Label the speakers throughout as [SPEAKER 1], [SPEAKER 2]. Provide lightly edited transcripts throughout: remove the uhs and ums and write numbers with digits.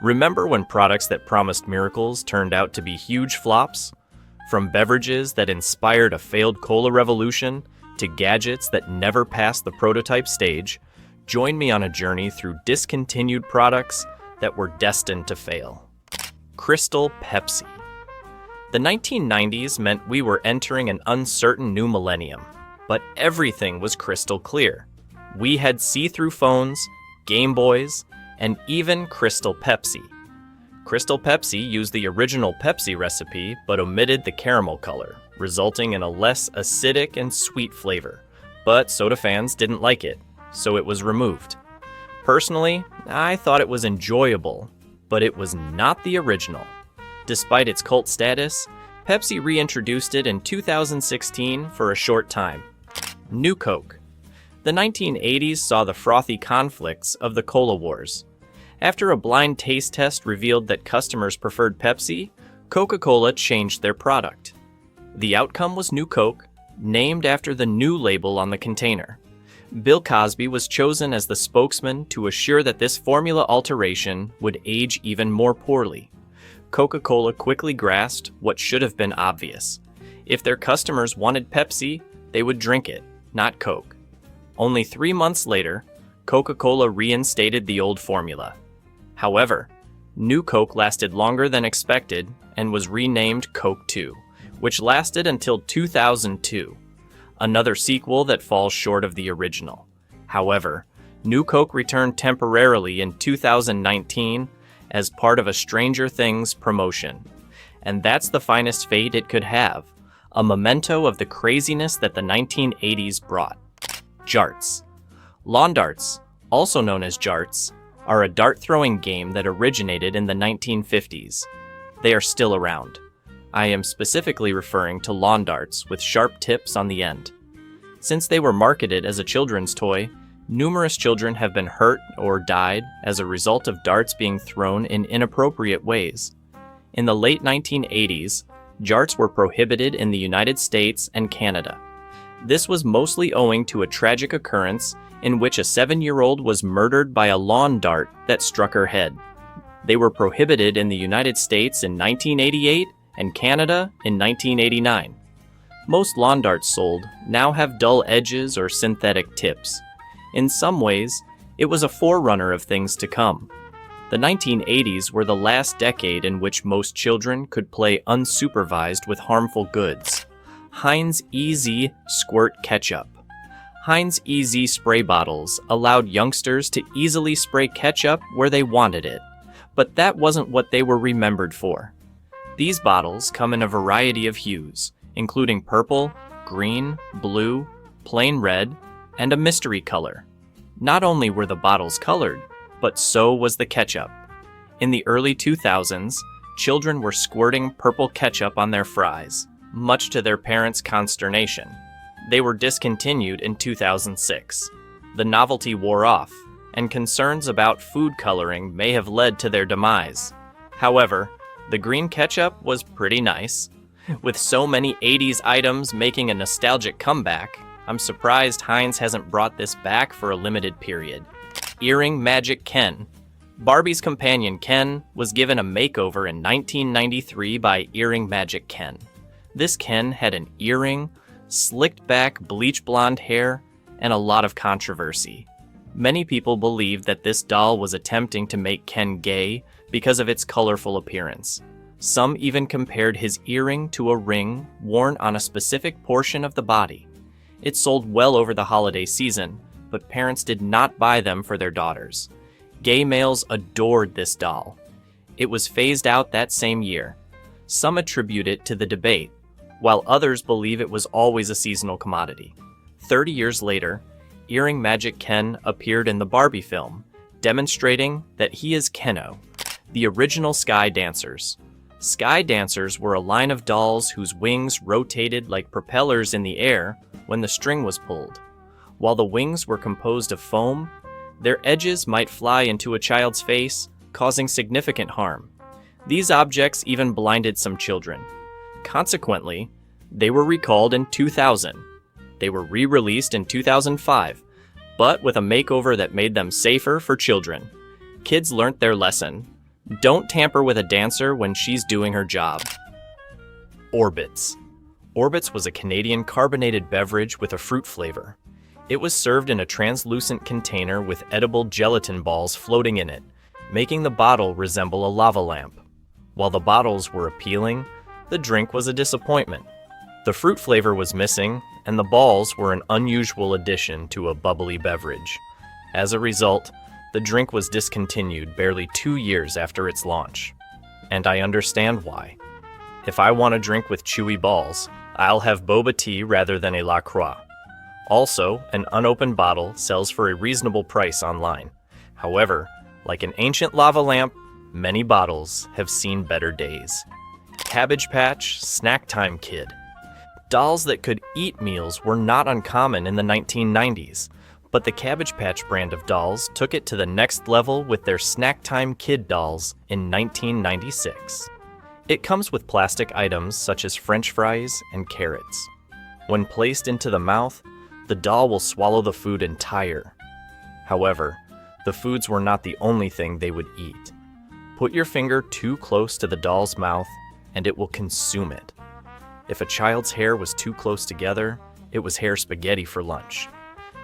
[SPEAKER 1] Remember when products that promised miracles turned out to be huge flops? From beverages that inspired a failed cola revolution to gadgets that never passed the prototype stage, join me on a journey through discontinued products that were destined to fail. Crystal Pepsi. The 1990s meant we were entering an uncertain new millennium, but everything was crystal clear. We had see-through phones, Game Boys, and even Crystal Pepsi. Crystal Pepsi used the original Pepsi recipe but omitted the caramel color, resulting in a less acidic and sweet flavor. But soda fans didn't like it, so it was removed. Personally, I thought it was enjoyable, but it was not the original. Despite its cult status, Pepsi reintroduced it in 2016 for a short time. New Coke. The 1980s saw the frothy conflicts of the Cola Wars. After a blind taste test revealed that customers preferred Pepsi, Coca-Cola changed their product. The outcome was New Coke, named after the new label on the container. Bill Cosby was chosen as the spokesman to assure that this formula alteration would age even more poorly. Coca-Cola quickly grasped what should have been obvious. If their customers wanted Pepsi, they would drink it, not Coke. Only 3 months later, Coca-Cola reinstated the old formula. However, New Coke lasted longer than expected and was renamed Coke 2, which lasted until 2002, another sequel that falls short of the original. However, New Coke returned temporarily in 2019 as part of a Stranger Things promotion. And that's the finest fate it could have, a memento of the craziness that the 1980s brought. Jarts. Lawn darts, also known as jarts, are a dart-throwing game that originated in the 1950s. They are still around. I am specifically referring to lawn darts with sharp tips on the end. Since they were marketed as a children's toy, numerous children have been hurt or died as a result of darts being thrown in inappropriate ways. In the late 1980s, jarts were prohibited in the United States and Canada. This was mostly owing to a tragic occurrence in which a 7-year-old was murdered by a lawn dart that struck her head. They were prohibited in the United States in 1988 and Canada in 1989. Most lawn darts sold now have dull edges or synthetic tips. In some ways, it was a forerunner of things to come. The 1980s were the last decade in which most children could play unsupervised with harmful goods. Heinz EZ Squirt ketchup. Heinz EZ spray bottles allowed youngsters to easily spray ketchup where they wanted it, but that wasn't what they were remembered for. These bottles come in a variety of hues, including purple, green, blue, plain red, and a mystery color. Not only were the bottles colored, but so was the ketchup. In the early 2000s, children were squirting purple ketchup on their fries, much to their parents' consternation. They were discontinued in 2006. The novelty wore off, and concerns about food coloring may have led to their demise. However, the green ketchup was pretty nice. With so many 80s items making a nostalgic comeback, I'm surprised Heinz hasn't brought this back for a limited period. Earring Magic Ken. Barbie's companion Ken was given a makeover in 1993 by Earring Magic Ken. This Ken had an earring, slicked back bleach blonde hair, and a lot of controversy. Many people believed that this doll was attempting to make Ken gay because of its colorful appearance. Some even compared his earring to a ring worn on a specific portion of the body. It sold well over the holiday season, but parents did not buy them for their daughters. Gay males adored this doll. It was phased out that same year. Some attribute it to the debate, while others believe it was always a seasonal commodity. 30 years later, Earring Magic Ken appeared in the Barbie film, demonstrating that he is Keno. The original Sky Dancers. Sky Dancers were a line of dolls whose wings rotated like propellers in the air when the string was pulled. While the wings were composed of foam, their edges might fly into a child's face, causing significant harm. These objects even blinded some children. Consequently, they were recalled in 2000. They were re-released in 2005, but with a makeover that made them safer for children. Kids learnt their lesson. Don't tamper with a dancer when she's doing her job. Orbitz. Orbitz was a Canadian carbonated beverage with a fruit flavor. It was served in a translucent container with edible gelatin balls floating in it, making the bottle resemble a lava lamp. While the bottles were appealing, the drink was a disappointment. The fruit flavor was missing, and the balls were an unusual addition to a bubbly beverage. As a result, the drink was discontinued barely 2 years after its launch. And I understand why. If I want a drink with chewy balls, I'll have boba tea rather than a La Croix. Also, an unopened bottle sells for a reasonable price online. However, like an ancient lava lamp, many bottles have seen better days. Cabbage Patch, Snacktime Kid. Dolls that could eat meals were not uncommon in the 1990s, but the Cabbage Patch brand of dolls took it to the next level with their Snacktime Kid dolls in 1996. It comes with plastic items such as French fries and carrots. When placed into the mouth, the doll will swallow the food entire. However, the foods were not the only thing they would eat. Put your finger too close to the doll's mouth and it will consume it. If a child's hair was too close together, it was hair spaghetti for lunch.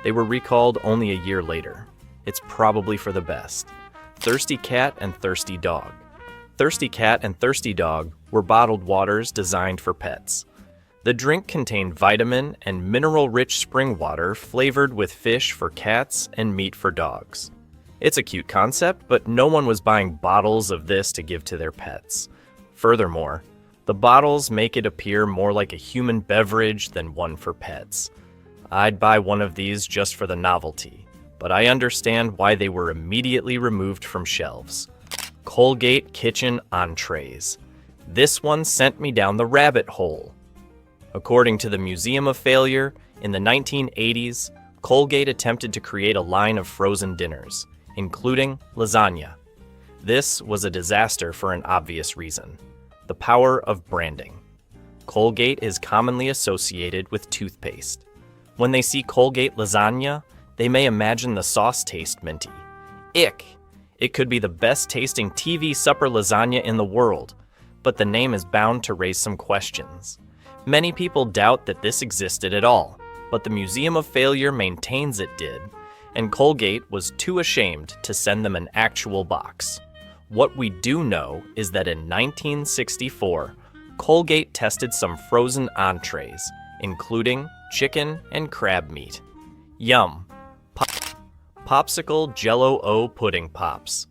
[SPEAKER 1] They were recalled only a year later. It's probably for the best. Thirsty Cat and Thirsty Dog. Thirsty Cat and Thirsty Dog were bottled waters designed for pets. The drink contained vitamin and mineral-rich spring water flavored with fish for cats and meat for dogs. It's a cute concept, but no one was buying bottles of this to give to their pets. Furthermore, the bottles make it appear more like a human beverage than one for pets. I'd buy one of these just for the novelty, but I understand why they were immediately removed from shelves. Colgate Kitchen Entrees. This one sent me down the rabbit hole. According to the Museum of Failure, in the 1980s, Colgate attempted to create a line of frozen dinners, including lasagna. This was a disaster for an obvious reason: the power of branding. Colgate is commonly associated with toothpaste. When they see Colgate lasagna, they may imagine the sauce taste minty. Ick! It could be the best tasting TV supper lasagna in the world, but the name is bound to raise some questions. Many people doubt that this existed at all, but the Museum of Failure maintains it did, and Colgate was too ashamed to send them an actual box. What we do know is that in 1964, Colgate tested some frozen entrees, including chicken and crab meat. Yum. Popsicle Jell-O pudding pops.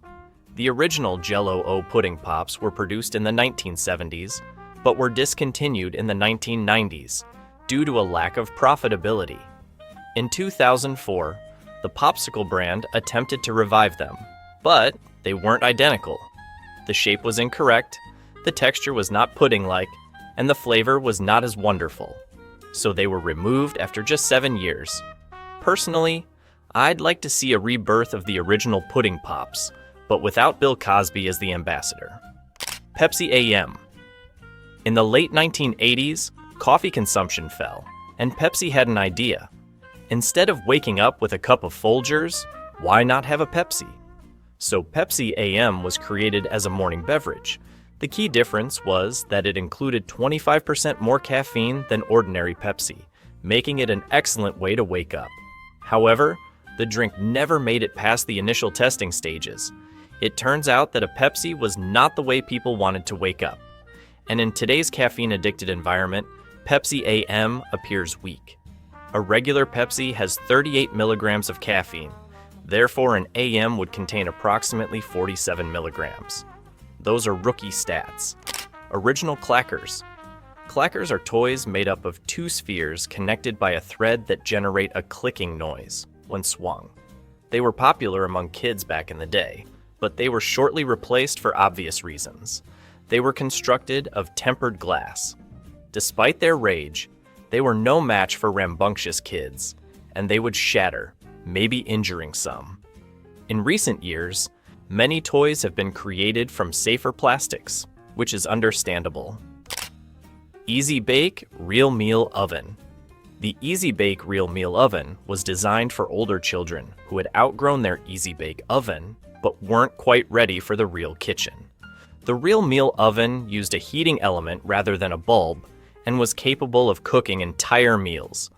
[SPEAKER 1] The original Jell-O pudding pops were produced in the 1970s, but were discontinued in the 1990s due to a lack of profitability. In 2004, the Popsicle brand attempted to revive them, but they weren't identical. The shape was incorrect, the texture was not pudding-like, and the flavor was not as wonderful. So they were removed after just 7 years. Personally, I'd like to see a rebirth of the original pudding pops, but without Bill Cosby as the ambassador. Pepsi AM. In the late 1980s, coffee consumption fell, and Pepsi had an idea. Instead of waking up with a cup of Folgers, why not have a Pepsi? So Pepsi AM was created as a morning beverage. The key difference was that it included 25% more caffeine than ordinary Pepsi, making it an excellent way to wake up. However, the drink never made it past the initial testing stages. It turns out that a Pepsi was not the way people wanted to wake up. And in today's caffeine-addicted environment, Pepsi AM appears weak. A regular Pepsi has 38 milligrams of caffeine. Therefore, an AM would contain approximately 47 milligrams. Those are rookie stats. Original Clackers. Clackers are toys made up of two spheres connected by a thread that generate a clicking noise when swung. They were popular among kids back in the day, but they were shortly replaced for obvious reasons. They were constructed of tempered glass. Despite their rage, they were no match for rambunctious kids, and they would shatter, maybe injuring some. In recent years, many toys have been created from safer plastics, which is understandable. Easy Bake Real Meal Oven. The Easy Bake Real Meal Oven was designed for older children who had outgrown their Easy Bake oven but weren't quite ready for the real kitchen. The real meal oven used a heating element rather than a bulb and was capable of cooking entire meals.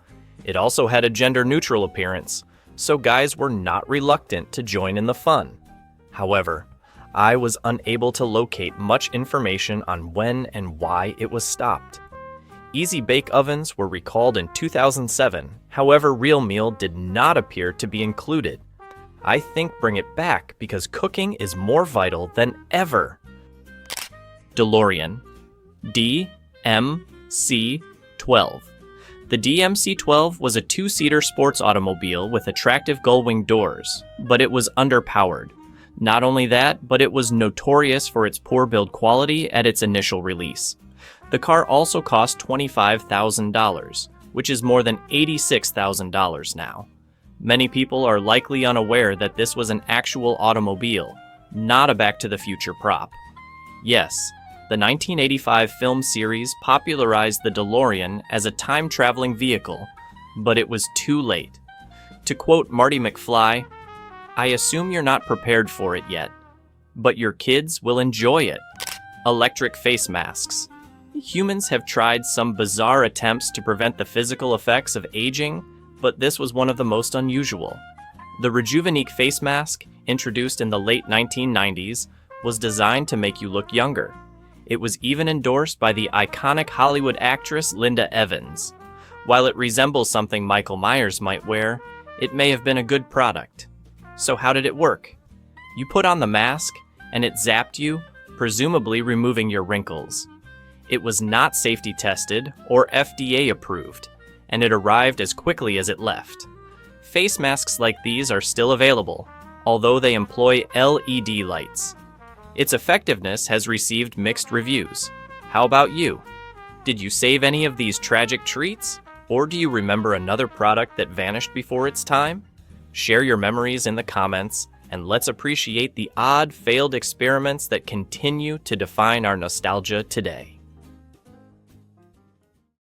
[SPEAKER 1] It also had a gender-neutral appearance, so guys were not reluctant to join in the fun. However, I was unable to locate much information on when and why it was stopped. Easy Bake Ovens were recalled in 2007, however, Real Meal did not appear to be included. I think bring it back because cooking is more vital than ever. DeLorean DMC-12. The DMC-12 was a two-seater sports automobile with attractive gull-wing doors, but it was underpowered. Not only that, but it was notorious for its poor build quality at its initial release. The car also cost $25,000, which is more than $86,000 now. Many people are likely unaware that this was an actual automobile, not a Back to the Future prop. Yes, the 1985 film series popularized the DeLorean as a time-traveling vehicle, but it was too late. To quote Marty McFly, "I assume you're not prepared for it yet, but your kids will enjoy it." Electric face masks. Humans have tried some bizarre attempts to prevent the physical effects of aging, but this was one of the most unusual. The Rejuvenique face mask, introduced in the late 1990s, was designed to make you look younger. It was even endorsed by the iconic Hollywood actress Linda Evans. While it resembles something Michael Myers might wear, it may have been a good product. So how did it work? You put on the mask, and it zapped you, presumably removing your wrinkles. It was not safety tested or FDA approved, and it arrived as quickly as it left. Face masks like these are still available, although they employ LED lights. Its effectiveness has received mixed reviews. How about you? Did you save any of these tragic treats? Or do you remember another product that vanished before its time? Share your memories in the comments, and let's appreciate the odd, failed experiments that continue to define our nostalgia today.